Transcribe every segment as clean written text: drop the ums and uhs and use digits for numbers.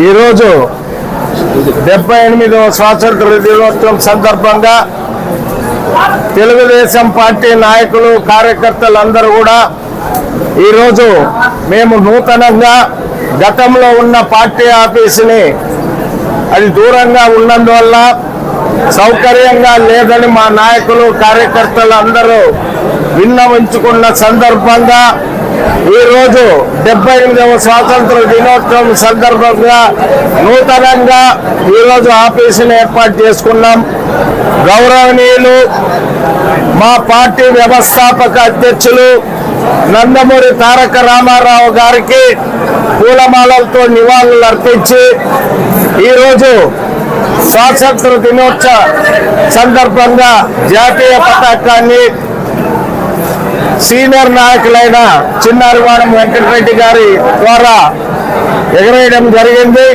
ఈరోజు 78వ స్వాతంత్ర దినోత్సవం సందర్భంగా తెలుగుదేశం పార్టీ నాయకులు కార్యకర్తలందరూ కూడా ఈరోజు మేము నూతనంగా గతంలో ఉన్న పార్టీ ఆఫీసుని అది దూరంగా ఉన్నందువల్ల సౌకర్యంగా లేదని మా నాయకులు కార్యకర్తలు అందరూ విన్నవించుకున్న సందర్భంగా ఈరోజు 78వ స్వాతంత్ర దినోత్సవం సందర్భంగా నూతనంగా ఈరోజు ఆఫీసును ఏర్పాటు చేసుకున్నాం. గౌరవనీయులు మా పార్టీ వ్యవస్థాపక అధ్యక్షులు నందమూరి తారక రామారావు గారికి పూలమాలలతో నివాళులు అర్పించి ఈరోజు స్వాతంత్ర దినోత్సవ సందర్భంగా జాతీయ పతాకాన్ని సీనియర్ నాయకులైన చిన్నారివాడం వెంకటరెడ్డి గారి ద్వారా ఎగరేయడం జరిగింది.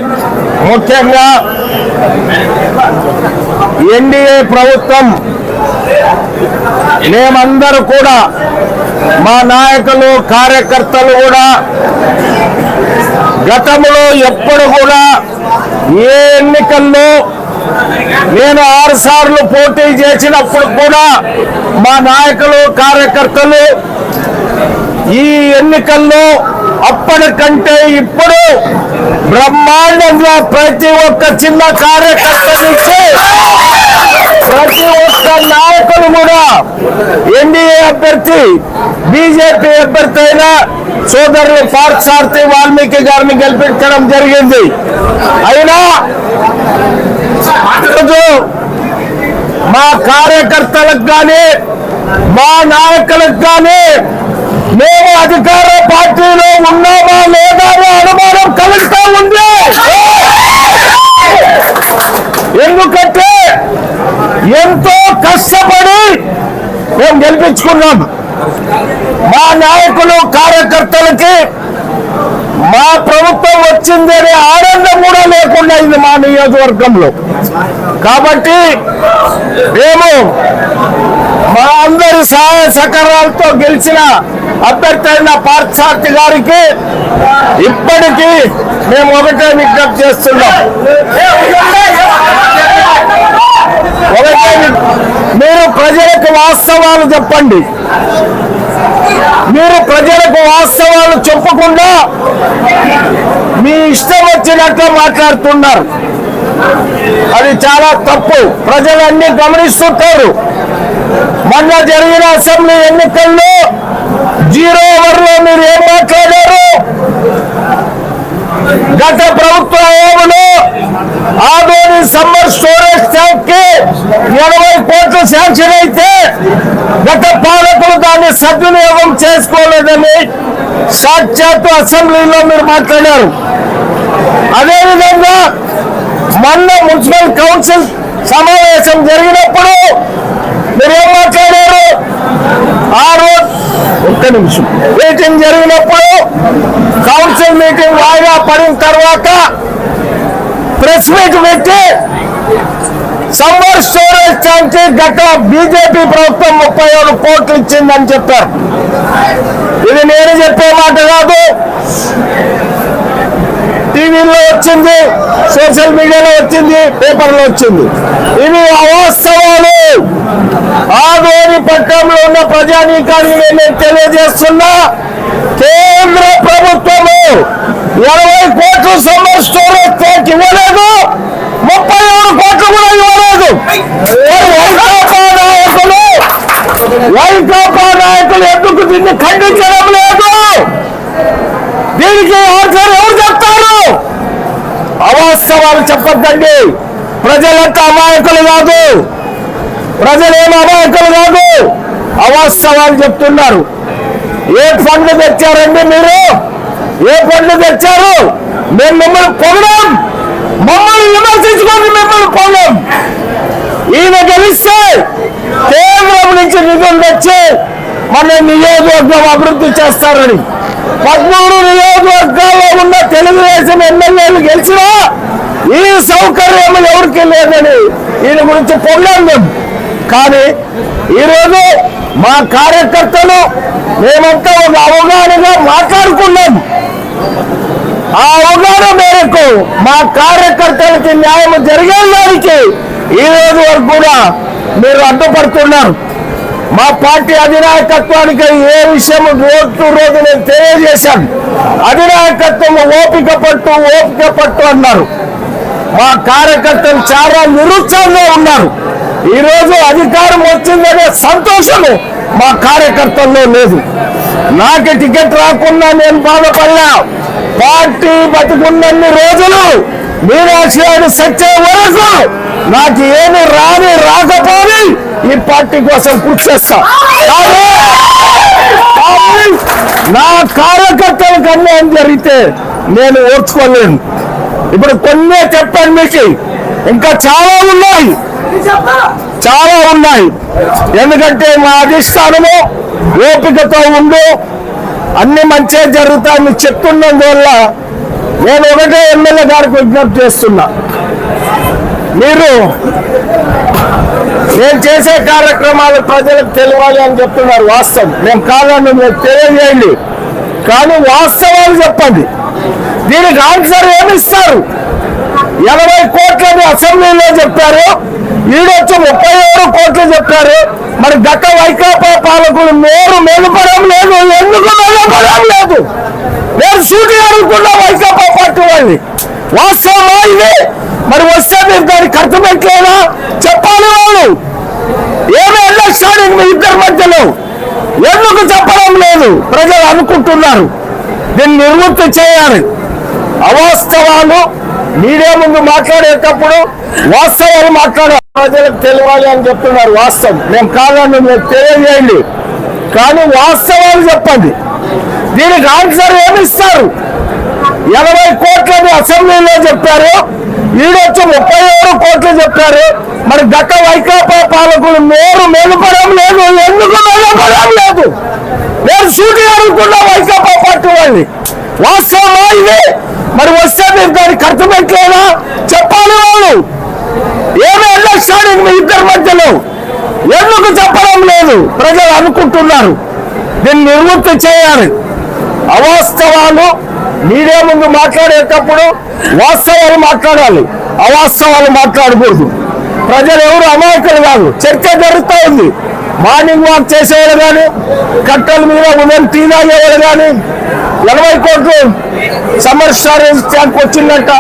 ముఖ్యంగా ఎన్డీఏ ప్రభుత్వం మేమందరూ కూడా మా నాయకులు కార్యకర్తలు కూడా గతంలో ఎప్పుడు కూడా ఏ ఎన్నికల్లో నేను 6 సార్లు పోటీ చేసినప్పుడు కూడా మా నాయకులు కార్యకర్తలు ఈ ఎన్నికల్లో అప్పటికంటే ఇప్పుడు బ్రహ్మాండంగా ప్రతి ఒక్క చిన్న కార్యకర్త నుంచి ప్రతి ఒక్క నాయకులు కూడా ఎన్డీఏ అభ్యర్థి బీజేపీ అభ్యర్థి అయిన సోదరులు పార్థసారథి వాల్మీకి గారిని గెలిపించడం జరిగింది. అయినా మా కార్యకర్తలకు కానీ మా నాయకులకు కానీ మేము అధికార పార్టీలో ఉన్నామా లేదా అనే అనుమానం కలుగుతూ ఉంది. ఎందుకంటే ఎంతో కష్టపడి మేము గెలిపించుకున్నాం. మా నాయకులు కార్యకర్తలకి మా ప్రభుత్వం వచ్చిందనే ఆనందం కూడా లేకుండా ఇది మా నియోజకవర్గంలో. కాబట్టి మేము మా అందరి సహాయ సహకారాలతో గెలిచిన అభ్యర్థి అయిన పార్థసారథి గారికి ఇప్పటికీ మేము ఒకటే విజ్ఞప్తి చేస్తున్నాం. మీరు ప్రజలకు వాస్తవాలు చెప్పండి. మీరు ప్రజలకు వాస్తవాలు చెప్పకుండా మీ ఇష్టం వచ్చినట్లు మాట్లాడుతున్నారు. అది చాలా తప్పు. ప్రజలన్నీ గమనిస్తుంటారు. మొన్న జరిగిన అసెంబ్లీ ఎన్నికల్లో 0 ఓవర్లో మీరు ఏం మాట్లాడారు? గత ప్రభుత్వ హయాంలో ఆదోని సమ్మర్ స్టోరేజ్ ట్యాంక్ కి 80 కోట్లు శాంక్షన్ అయితే గత పాలకులు దాన్ని సద్వినియోగం చేసుకోలేదని సాక్షాత్తు అసెంబ్లీలో మీరు మాట్లాడారు. అదేవిధంగా మొన్న మున్సిపల్ కౌన్సిల్ సమావేశం జరిగినప్పుడు మీరేం మాట్లాడారు? ఆ రోజు ఒక్క నిమిషం మీటింగ్ జరిగినప్పుడు కౌన్సిల్ మీటింగ్ వాయిదా పడిన తర్వాత ప్రెస్ మీట్ పెట్టి సమ్మర్ స్టోరేజ్ ట్యాంక్ గత బీజేపీ ప్రభుత్వం 37 కోట్లు ఇచ్చిందని చెప్పారు. ఇది నేను చెప్పే మాట కాదు. టీవీలో వచ్చింది, సోషల్ మీడియాలో వచ్చింది, పేపర్లో వచ్చింది. ఇవి అవాస్తవాలు. ఆదోని పట్టణంలో ఉన్న ప్రజానీకానికి నేను తెలియజేస్తున్నా, కేంద్ర ప్రభుత్వము 20 కోట్లు సమ్మర్ స్టోరేజ్ ట్యాంక్ ఇవ్వలేదు, 37 కోట్లు కూడా ఇవ్వలేదు. వైకాపా నాయకులు ఎందుకు దీన్ని ఖండించడం లేదు? దీనికి ఆన్సర్ ఎవరు చెప్తారు? అవాస్తవాలు చెప్పద్దండి. ప్రజలంతా అమాయకులు కాదు, ప్రజలేమో అమాయకులు కాదు, అవాస్తవాలు చెప్తున్నారు. ఏ ఫండ్లు తెచ్చారండి మీరు? ఏ ఫండ్లు తెచ్చారు? మేము మిమ్మల్ని పొగడం, మమ్మల్ని విమర్శించుకొని మిమ్మల్ని పొగడం. ఈయన గెలిస్తే కేంద్రం నుంచి నిధులు తెచ్చి మన నియోజకవర్గం అభివృద్ధి చేస్తారని 13 నియోజకవర్గాల్లో ఉన్న తెలుగుదేశం ఎమ్మెల్యేలు గెలిచినా ఈ సౌకర్యం ఎవరికి లేదని ఈయన గురించి పొగడం మేము. కానీ ఈరోజు మా కార్యకర్తలు మేమంతా ఒక అవగాహనగా మాట్లాడుకున్నాం. ఆ అవగాహన మేరకు మేరకు మా కార్యకర్తలకి న్యాయం జరిగేదానికి ఈ రోజు వరకు కూడా మీరు అడ్డుపడుతున్నారు. మా పార్టీ అధినాయకత్వానికి ఏ విషయం రోజు నేను తెలియజేశాను. అధినాయకత్వం ఓపిక పట్టు అన్నారు. మా కార్యకర్తలు చాలా నిరుత్సాహంగా ఉన్నారు. ఈ రోజు అధికారం వచ్చిందనే సంతోషము మా కార్యకర్తల్లో లేదు. నాకు టికెట్ రాకుండా నేను బాధపడలా. పార్టీ బతుకున్నన్ని రోజులు మీనాక్షి గారు సచ్చే వరకు నాకు ఏమి రాకపోయి ఈ పార్టీ కోసం కృషి చేస్తా. నా కార్యకర్తలకు అన్యాయం జరిగితే నేను ఓర్చుకోలేను. ఇప్పుడు కొన్ని చెప్పాను మీకు, ఇంకా చాలా ఉన్నాయి. ఎందుకంటే మా అధిష్టానము ఓపికతో ఉండు, అన్ని మంచిగా జరుగుతాయని చెప్తున్నందువల్ల నేను ఒకటే ఎమ్మెల్యే గారికి విజ్ఞప్తి చేస్తున్నా. మీరు నేను చేసే కార్యక్రమాలు ప్రజలకు తెలియాలి అని చెప్తున్నారు. వాస్తవం మేము కాదని మీరు తెలియజేయండి, కానీ వాస్తవాలు చెప్పండి. దీనికి ఆన్సర్ ఏమిస్తారు? 80 కోట్లని అసెంబ్లీలో చెప్పారు, ఈడొచ్చి 37 కోట్లు చెప్పారు. మరి గత వైకాపా పాలకులు నోరు మెలుపడం లేదు. ఎందుకు మెలుపడం లేదు? నేను సూటి అడుగుతున్నా వైకాపా పార్టీ వాళ్ళని. వాస్తవమా ఇది? మరి వస్తే మీరు దాన్ని ఖర్చు పెట్టలేదా చెప్పాలి. వాళ్ళు ఏమి ఎలక్షన్ మీ ఇద్దరి మధ్యలో ఎందుకు చెప్పడం లేదు? ప్రజలు అనుకుంటున్నారు. దీన్ని నివృత్తి చేయాలి. అవాస్తవాలు మీడియా ముందు మాట్లాడేటప్పుడు వాస్తవాలు మాట్లాడాలి, ప్రజలకు తెలియాలి అని చెప్తున్నారు. వాస్తవం మేము కాదని మీరు తెలియజేయండి, కానీ వాస్తవాలు చెప్పండి. దీనికి ఆన్సర్ ఏమిస్తారు? 80 కోట్లని అసెంబ్లీలో చెప్పారు, ఈడొచ్చి 37 కోట్లు చెప్పారు. మరి గత వైకాపా పాలకులు నోరు మెలుపడం లేదు. ఎందుకు మెలుపడం లేదు? నేను సూటి అడుగుతున్నా వైకాపా పార్టీ వాళ్ళని. వాస్తవమా ఇది? మరి వస్తే మీరు దాన్ని ఖర్చు పెట్టలేదా చెప్పాలి. వాళ్ళు ఏమి ఎలక్షన్ మీ ఇద్దరి మధ్యలో ఎందుకు చెప్పడం లేదు? ప్రజలు అనుకుంటున్నారు. దీన్ని నివృత్తి చేయాలి. అవాస్తవాలు మీడియా ముందు మాట్లాడేటప్పుడు వాస్తవాలు మాట్లాడాలి, అవాస్తవాలు మాట్లాడకూడదు. ప్రజలు ఎవరు అమాయకులు కాదు. చర్చ జరుగుతూ ఉంది. మార్నింగ్ వాక్ చేసేవాళ్ళు కానీ, కట్టల మీద ఉదయం టీ తాగేవాళ్ళు కానీ 80 కోట్లు సమ్మర్ స్టోరేజ్ ట్యాంక్ వచ్చిందంట,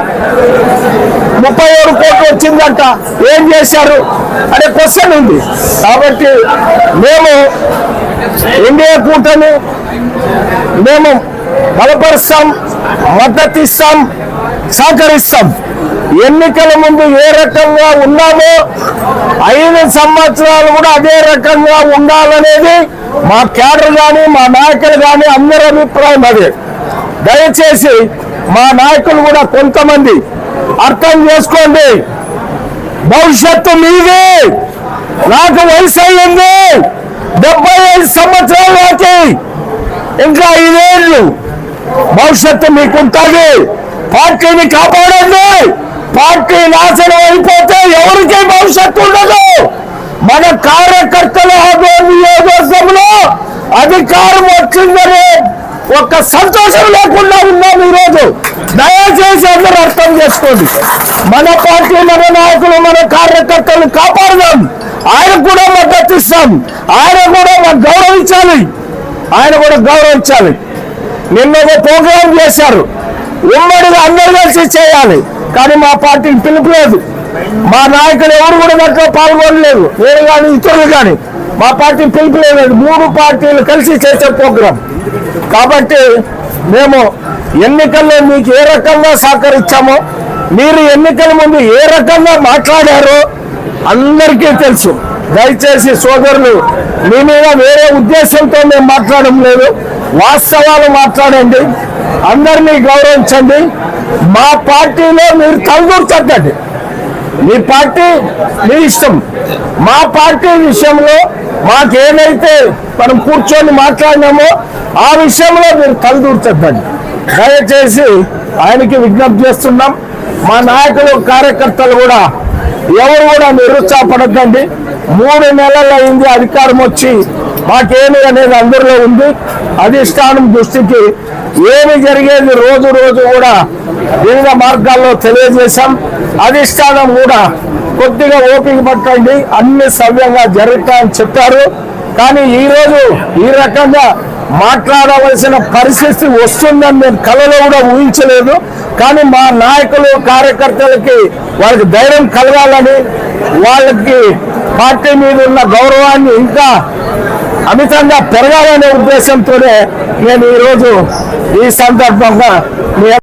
37 కోట్లు వచ్చిందంట. ఏం చేశారు అనే క్వశ్చన్ ఉంది. కాబట్టి మేము ఇండియా కూటమి మేము బలపరుస్తాం, మద్దతు ఇస్తాం, సహకరిస్తాం. ఎన్నికల ముందు ఏ రకంగా ఉన్నామో 5 సంవత్సరాలు కూడా అదే రకంగా ఉండాలనేది మా క్యాడర్ కానీ మా నాయకులు కానీ అందరి అభిప్రాయం అదే. దయచేసి మా నాయకులు కూడా కొంతమంది అర్థం చేసుకోండి. భవిష్యత్తు మీదే. నాకు వయసు అయ్యింది 75 సంవత్సరాలకి, ఇంకా 5 ఏళ్ళు భవిష్యత్తు మీకుంటుంది. పార్టీని కాపాడండి. పార్టీ నాశనం అయిపోతే ఎవరికి భవిష్యత్తు ఉండదు. మన కార్యకర్తల నియోజకవర్గంలో అధికారం వచ్చిందని ఒక్క సంతోషం లేకుండా ఉన్నాం ఈరోజు. దయచేసి అందరూ అర్థం చేసుకోండి. మన పార్టీ, మన నాయకులు, మన కార్యకర్తలు కాపాడదాం. ఆయన కూడా మద్దతు ఇస్తాం. ఆయన కూడా మాకు గౌరవించాలి. నిన్న ఒక ప్రోగ్రాం చేశారు, ఉమ్మడిగా అందరూ కలిసి చేయాలి. కానీ మా పార్టీకి పిలుపు లేదు. మా నాయకులు ఎవరు కూడా దాంట్లో పాల్గొనలేదు. నేను కానీ ఇతరులు కానీ మా పార్టీ పిలుపు లేదు. 3 పార్టీలు కలిసి చేసే ప్రోగ్రాం. కాబట్టి మేము ఎన్నికల్లో మీకు ఏ రకంగా సహకరించామో, మీరు ఎన్నికల ముందు ఏ రకంగా మాట్లాడారో అందరికీ తెలుసు. దయచేసి సోదరులు, మీ మీద వేరే ఉద్దేశంతో మేము మాట్లాడడం లేదు. వాస్తవాలు మాట్లాడండి, అందరినీ గౌరవించండి. మా పార్టీలో మీరు తలదూర్చండి. మీ పార్టీ మీ ఇష్టం. మా పార్టీ విషయంలో మాకేమైతే మనం కూర్చొని మాట్లాడినామో ఆ విషయంలో మీరు తలదూర్చండి. దయచేసి ఆయనకి విజ్ఞప్తి చేస్తున్నాం. మా నాయకులు, కార్యకర్తలు కూడా ఎవరు కూడా నిరుత్సాహపడద్దండి. 3 నెలలు అయింది అధికారం వచ్చి. మాకేమి అనేది అందరిలో ఉంది. అధిష్టానం దృష్టికి ఏమి జరిగేది రోజు రోజు కూడా వివిధ మార్గాల్లో తెలియజేశాం. అధిష్టానం కూడా కొద్దిగా ఓపిక పట్టండి, అన్ని సవ్యంగా జరుగుతాయని చెప్పారు. కానీ ఈరోజు ఈ రకంగా మాట్లాడవలసిన పరిస్థితి వస్తుందని నేను కలలో కూడా ఊహించలేదు. కానీ మా నాయకులు కార్యకర్తలకి వాళ్ళకి ధైర్యం కలగాలని, వాళ్ళకి పార్టీ మీద ఉన్న గౌరవాన్ని ఇంకా అమితంగా పెరగాలనే ఉద్దేశంతోనే నేను ఈరోజు ఈ సందర్భంగా